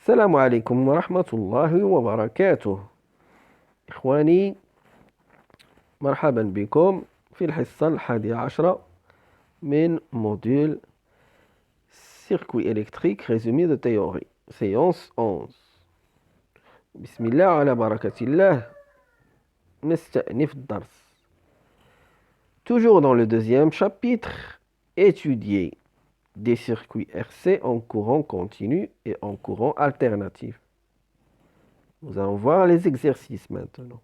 السلام عليكم ورحمة الله وبركاته. إخواني، مرحبا بكم في الحصة 11 من موديول circuit électrique résumé de théorie séance 11. بسم الله على بركة الله. نستأنف الدرس. Toujours dans le deuxième chapitre, étudier des circuits RC en courant continu et en courant alternatif. Nous allons voir les exercices maintenant.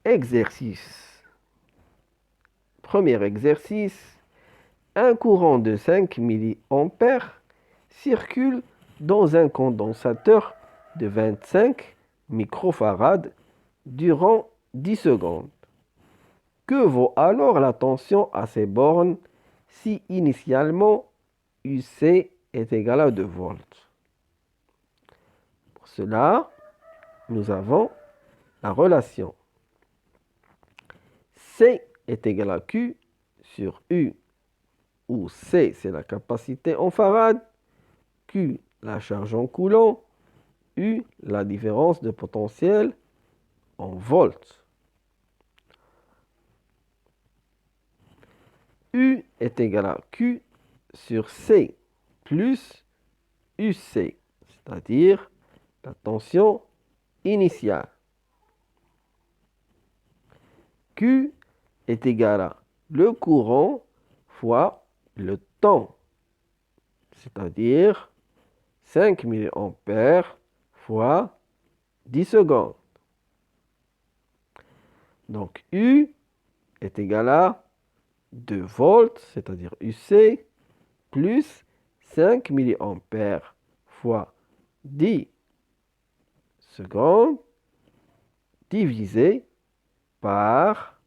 Exercice. Premier exercice. Un courant de 5 mA circule dans un condensateur de 25 microfarads durant 10 secondes. Que vaut alors la tension à ces bornes si initialement UC est égal à 2 volts? Pour cela, nous avons la relation C est égal à Q sur U, où C c'est la capacité en farad, Q la charge en coulomb, U la différence de potentiel en volts. U est égal à Q sur C plus UC, c'est-à-dire la tension initiale. Q est égal à le courant fois le temps, c'est-à-dire 5 mA fois 10 secondes. Donc U est égal à 2 volts, c'est-à-dire UC, plus 5 mA fois 10 secondes, divisé par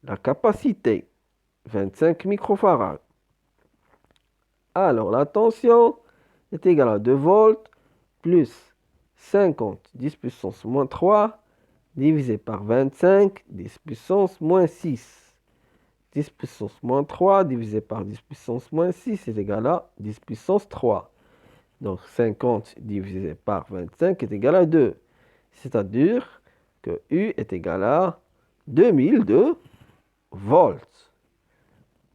la capacité, 25 microfarads. Alors la tension est égale à 2 volts plus 50 10 puissance moins 3 divisé par 25 10 puissance moins 6. 10 puissance moins 3 divisé par 10 puissance moins 6 est égal à 10 puissance 3. Donc 50 divisé par 25 est égal à 2. C'est-à-dire que U est égal à 2002 volts.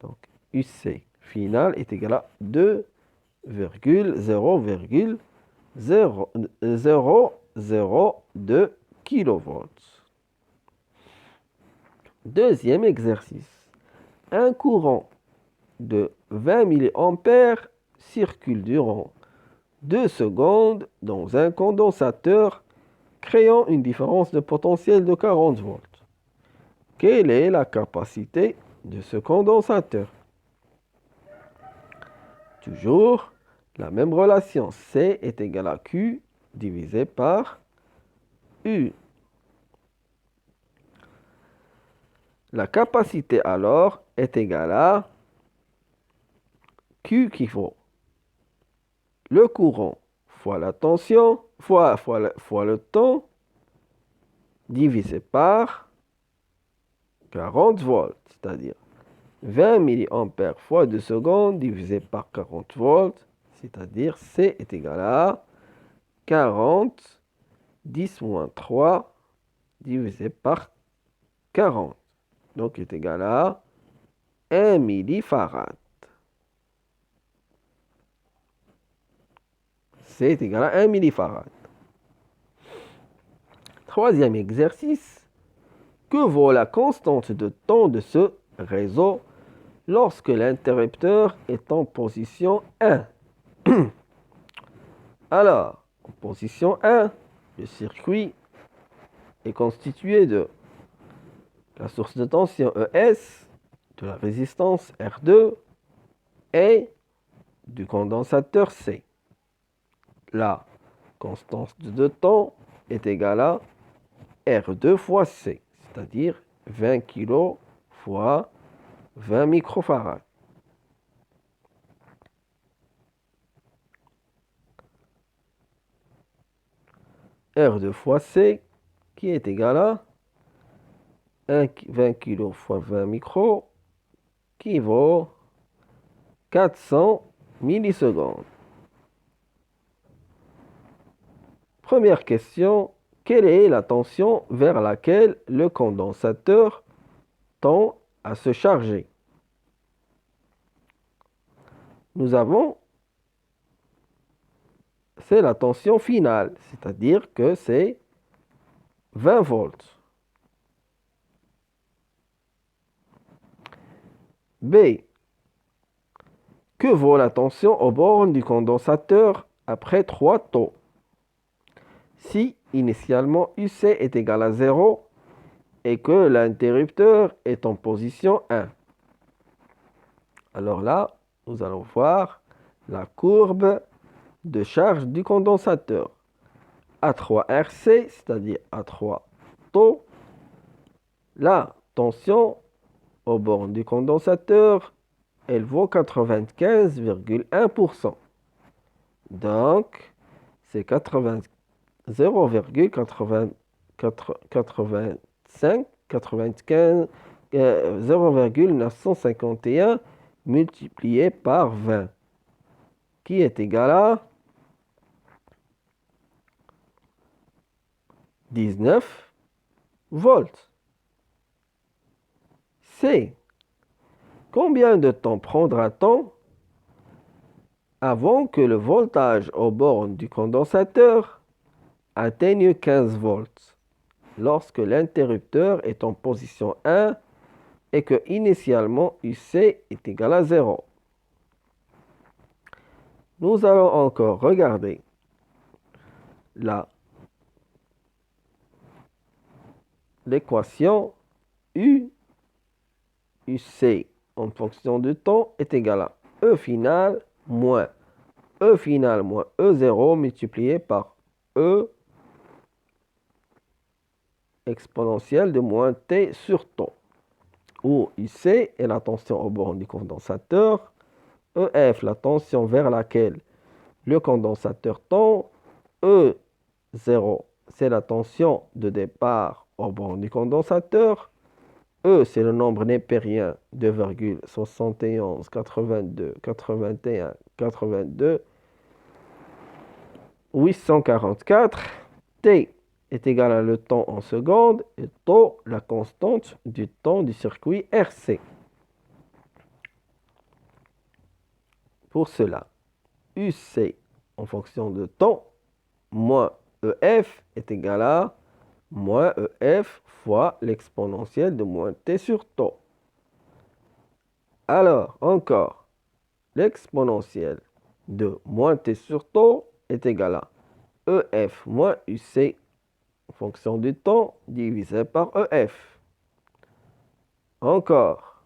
Donc UC final est égal à 2,0,002 kV. Deuxième exercice. Un courant de 20 mA circule durant 2 secondes dans un condensateur créant une différence de potentiel de 40 volts. Quelle est la capacité de ce condensateur? Toujours la même relation, C est égal à Q divisé par U. La capacité alors est égale à Q qui vaut le courant fois la tension fois le temps divisé par 40 volts, c'est-à-dire 20 mA fois 2 secondes divisé par 40 volts, c'est-à-dire C est égal à 40 10 moins 3 divisé par 40. Donc est égal à 1 millifarad. C est égal à 1 millifarad. Troisième exercice. Que vaut la constante de temps de ce réseau lorsque l'interrupteur est en position 1? Alors, en position 1, le circuit est constitué de la source de tension ES, de la résistance R2 et du condensateur C. La constante de temps est égale à R2 fois C, c'est-à-dire 20 kg fois 20 microfarads. R2 fois C qui est égal à 20 kg fois 20 micros qui vaut 400 millisecondes. Première question, quelle est la tension vers laquelle le condensateur tend à se charger? Nous avons, c'est la tension finale, c'est-à-dire que c'est 20 volts. B. Que vaut la tension aux bornes du condensateur après 3 taux? Si initialement UC est égal à 0 et que l'interrupteur est en position 1. Alors là, nous allons voir la courbe de charge du condensateur. A3 RC, c'est-à-dire A3 taux. La tension aux bornes du condensateur, elle vaut 95,1%. Donc, c'est 0,951 multiplié par 20, qui est égal à 19 volts. C. Combien de temps prendra-t-on avant que le voltage aux bornes du condensateur atteigne 15 volts lorsque l'interrupteur est en position 1 et que initialement UC est égal à 0? Nous allons encore regarder l'équation UC en fonction du temps est égal à E final moins E0 multiplié par E exponentielle de moins T sur taux, où UC est la tension aux bornes du condensateur, EF la tension vers laquelle le condensateur tend, E0 c'est la tension de départ aux bornes du condensateur, E c'est le nombre népérien 2,71 82 81 82 844. T est égal à le temps en secondes et tau la constante du temps du circuit RC. Pour cela, UC en fonction de temps moins EF est égal à moins EF fois l'exponentielle de moins T sur tau. Alors, encore, l'exponentielle de moins T sur tau est égal à EF moins UC en fonction du temps divisé par EF. Encore,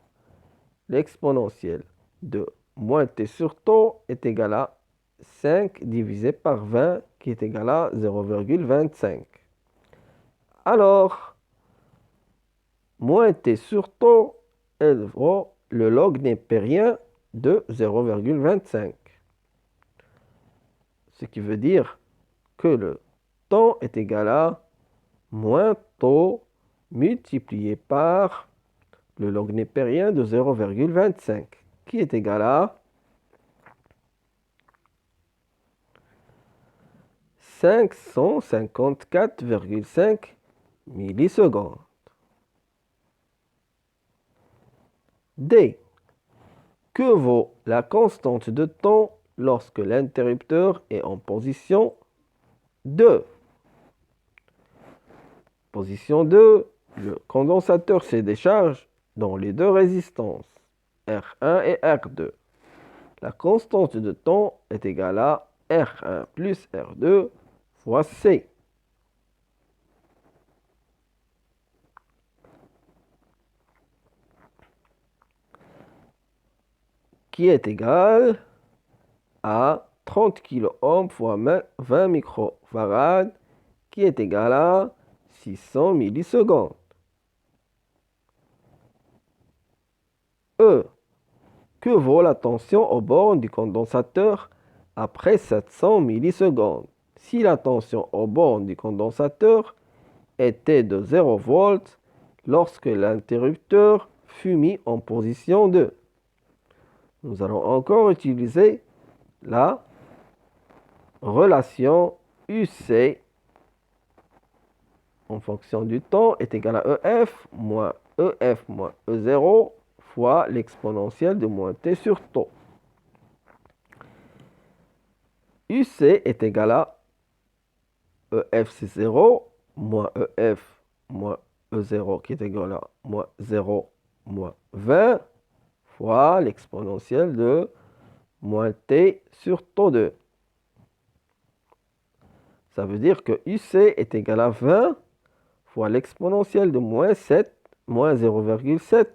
l'exponentielle de moins T sur tau est égal à 5 divisé par 20 qui est égal à 0,25. Alors, moins T sur tau, elle vaut le log népérien de 0,25. Ce qui veut dire que le temps est égal à moins tau multiplié par le log népérien de 0,25, qui est égal à 554,5 millisecondes. D. Que vaut la constante de temps lorsque l'interrupteur est en position 2? Position 2, le condensateur se décharge dans les deux résistances, R1 et R2. La constante de temps est égale à R1 plus R2 fois C. Qui est égal à 30 kΩ fois 20 microfarad, qui est égal à 600 millisecondes. E. Que vaut la tension aux bornes du condensateur après 700 millisecondes? Si la tension aux bornes du condensateur était de 0 volts lorsque l'interrupteur fut mis en position 2. Nous allons encore utiliser la relation UC en fonction du temps est égal à EF moins E0 fois l'exponentielle de moins t sur taux. UC est égal à EF c'est 0 moins EF moins E0 qui est égal à moins 0 moins 20 fois l'exponentielle de moins t sur taux 2. Ça veut dire que UC est égal à 20 fois l'exponentielle de moins 7, moins 0,7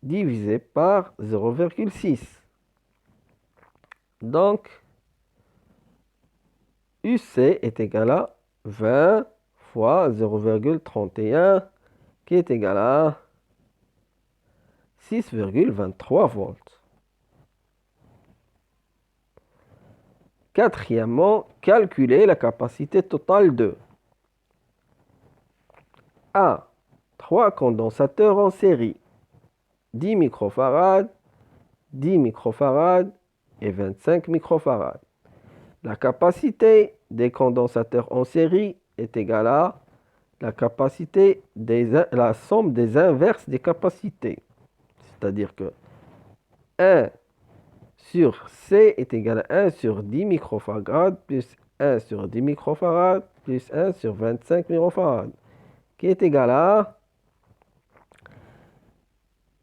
divisé par 0,6. Donc, UC est égal à 20 fois 0,31 qui est égal à 6,23 volts. Quatrièmement, calculer la capacité totale de A. 3 condensateurs en série, 10 microfarad, 10 microfarad et 25 microfarad. La capacité des condensateurs en série est égale à la somme des inverses des capacités. C'est-à-dire que 1 sur C est égal à 1 sur 10 microfarad plus 1 sur 10 microfarad plus 1 sur 25 microfarad, qui est égal à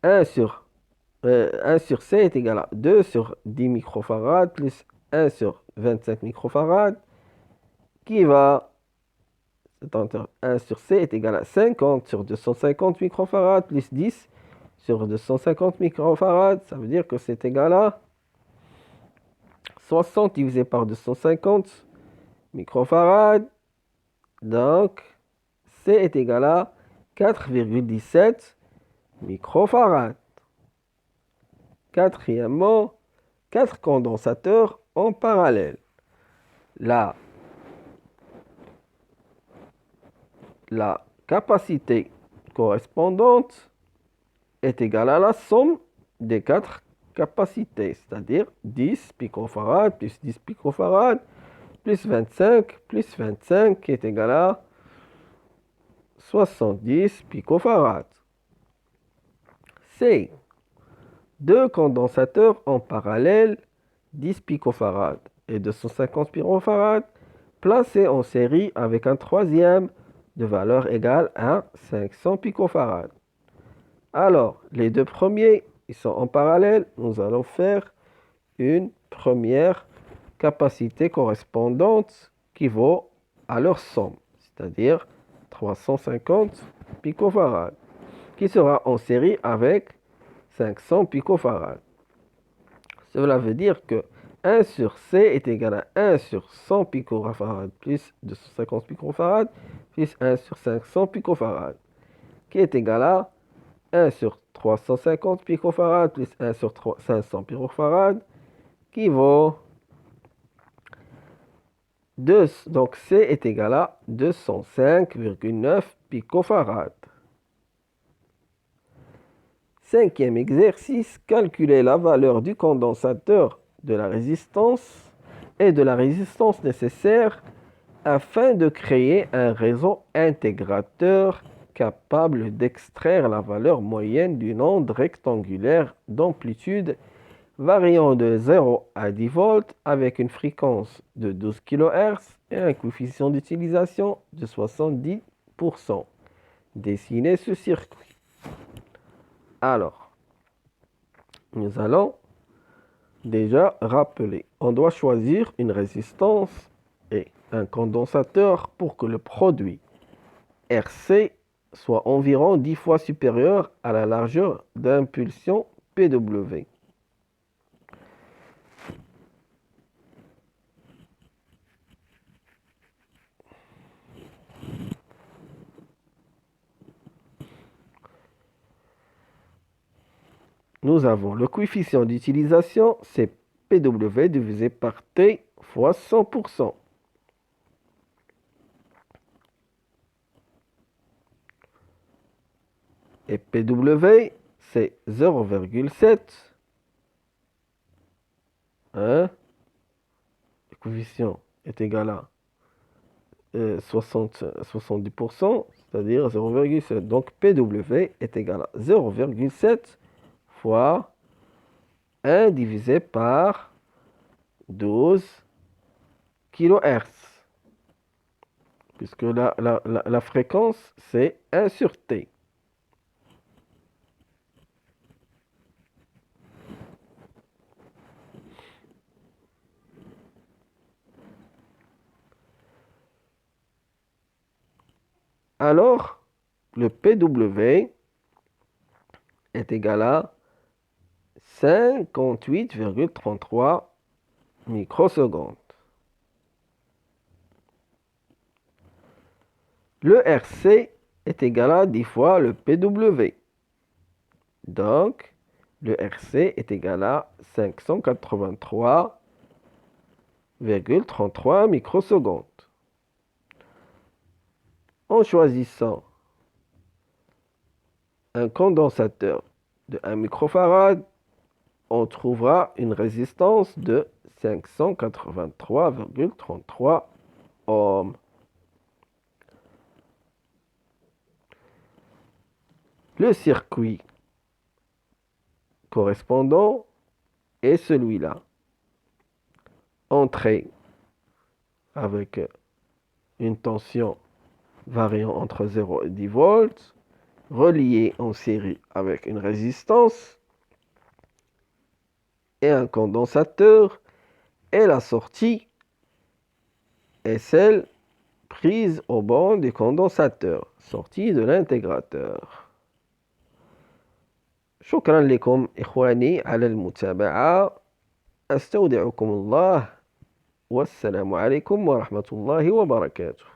1 sur C est égal à 2 sur 10 microfarad plus 1 sur 25 microfarad, qui va, 1 sur C est égal à 50 sur 250 microfarad plus 10 sur 250 microfarad. Ça veut dire que c'est égal à 60 divisé par 250 microfarad. Donc, C est égal à 4,17 microfarad. Quatrièmement, 4 condensateurs en parallèle. La capacité correspondante est égale à la somme des 4 capacités, c'est-à-dire 10 picofarad plus 10 picofarad plus 25 qui est égal à 70 picofarad. C. 2 condensateurs en parallèle, 10 picofarad et 250 picofarad, placés en série avec un troisième de valeur égale à 500 picofarad. Alors, les deux premiers, ils sont en parallèle. Nous allons faire une première capacité correspondante qui vaut à leur somme, c'est-à-dire 350 picofarad, qui sera en série avec 500 picofarad. Cela veut dire que 1 sur C est égal à 1 sur 100 picofarad plus 250 picofarad plus 1 sur 500 picofarad, qui est égal à 1 sur 350 picofarad plus 1 sur 500 picofarad, qui vaut 2. Donc C est égal à 205,9 picofarad. Cinquième exercice, calculer la valeur du condensateur de la résistance et de la résistance nécessaire afin de créer un réseau intégrateur capable d'extraire la valeur moyenne d'une onde rectangulaire d'amplitude variant de 0 à 10 volts avec une fréquence de 12 kHz et un coefficient d'utilisation de 70%. Dessiner ce circuit. Alors, nous allons déjà rappeler. On doit choisir une résistance et un condensateur pour que le produit RC soit environ 10 fois supérieur à la largeur d'impulsion PW. Nous avons le coefficient d'utilisation, c'est PW divisé par T fois 100%. Et PW, c'est 0,7. Hein? Le coefficient est égal à 70%, c'est-à-dire 0,7. Donc PW est égal à 0,7 fois 1 divisé par 12 kHz. Puisque la fréquence, c'est 1 sur T. Alors, le PW est égal à 58,33 microsecondes. Le RC est égal à 10 fois le PW. Donc, le RC est égal à 583,33 microsecondes. En choisissant un condensateur de 1 microfarad, on trouvera une résistance de 583,33 ohms. Le circuit correspondant est celui-là. Entrée avec une tension variant entre 0 et 10 volts, relié en série avec une résistance et un condensateur, et la sortie est celle prise au banc du condensateur, sortie de l'intégrateur. شكرا لكم إخواني على المتابعة. أستودعكم الله والسلام عليكم ورحمة الله وبركاته.